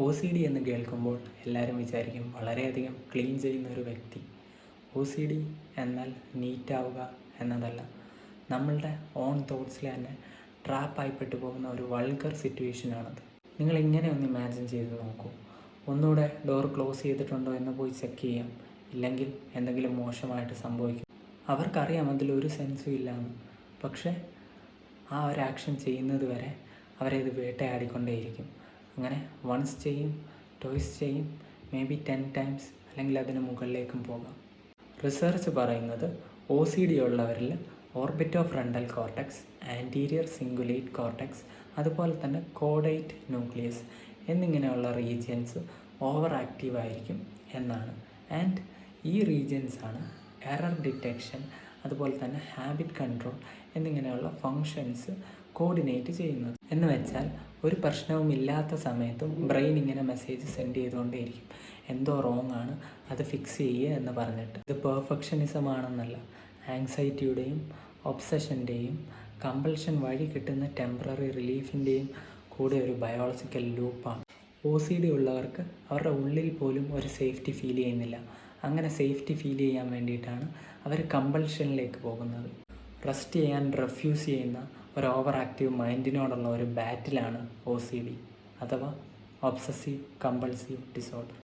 OCD എന്ന് കേൾക്കുമ്പോൾ എല്ലാവരും വിചാരിക്കും വളരെയധികം ക്ലീൻ ചെയ്യുന്ന ഒരു വ്യക്തി. OCD എന്നാൽ നീറ്റാവുക എന്നതല്ല, നമ്മളുടെ ഓൺ തോട്ട്സിൽ തന്നെ ട്രാപ്പായിപ്പെട്ടു പോകുന്ന ഒരു വൾഗർ സിറ്റുവേഷനാണത്. നിങ്ങളിങ്ങനെ ഒന്ന് ഇമാജിൻ ചെയ്ത് നോക്കൂ. ഒന്നുകൂടെ ഡോർ ക്ലോസ് ചെയ്തിട്ടുണ്ടോ എന്ന് പോയി ചെക്ക് ചെയ്യാം, ഇല്ലെങ്കിൽ എന്തെങ്കിലും മോശമായിട്ട് സംഭവിക്കും. അവർക്കറിയാം അതിലൊരു സെൻസും ഇല്ലയെന്ന്, പക്ഷേ ആ ഒരു ആക്ഷൻ ചെയ്യുന്നത് വരെ അവരത് വേട്ടയാടിക്കൊണ്ടേയിരിക്കും. അങ്ങനെ വൺസ് ചെയ്യും, ടോയ്സ് ചെയ്യും, മേ ബി 10 ടൈംസ് അല്ലെങ്കിൽ അതിന് മുകളിലേക്കും പോകാം. റിസർച്ച് പറയുന്നത് OCD ഉള്ളവരിൽ orbitofrontal cortex, anterior cingulate cortex, അതുപോലെ തന്നെ കോഡേറ്റ് ന്യൂക്ലിയസ് എന്നിങ്ങനെയുള്ള റീജിയൻസ് ഓവർ ആക്റ്റീവ് ആയിരിക്കും എന്നാണ്. ആൻഡ് ഈ റീജിയൻസാണ് എറർ ഡിറ്റക്ഷൻ, അതുപോലെ തന്നെ ഹാബിറ്റ് കൺട്രോൾ എന്നിങ്ങനെയുള്ള ഫങ്ഷൻസ് കോർഡിനേറ്റ് ചെയ്യുന്നത്. എന്ന് വെച്ചാൽ ഒരു പ്രശ്നവും ഇല്ലാത്ത സമയത്തും ബ്രെയിൻ ഇങ്ങനെ മെസ്സേജ് സെൻഡ് ചെയ്തുകൊണ്ടേയിരിക്കും, എന്തോ റോങ് ആണ്, അത് ഫിക്സ് ചെയ്യുക എന്ന് പറഞ്ഞിട്ട്. ഇത് പെർഫെക്ഷനിസം ആണെന്നല്ല, ആങ്സൈറ്റിയുടെയും ഒബ്സഷൻ്റെയും കമ്പൾഷൻ വഴി കിട്ടുന്ന ടെമ്പററി റിലീഫിൻ്റെയും കൂടെ ഒരു ബയോളജിക്കൽ ലൂപ്പാണ്. OCD ഉള്ളവർക്ക് അവരുടെ ഉള്ളിൽ പോലും ഒരു സേഫ്റ്റി ഫീൽ ചെയ്യുന്നില്ല. അങ്ങനെ സേഫ്റ്റി ഫീൽ ചെയ്യാൻ വേണ്ടിയിട്ടാണ് അവർ കമ്പൾഷനിലേക്ക് പോകുന്നത്. റെസ്റ്റ് ചെയ്യാൻ റെഫ്യൂസ് ചെയ്യുന്ന ഒരു ഓവർ ആക്റ്റീവ് മൈൻഡിനോടുള്ള ഒരു ബാറ്റിലാണ് OCD അഥവാ ഒബ്സസീവ് കമ്പൾസീവ് ഡിസോർഡർ.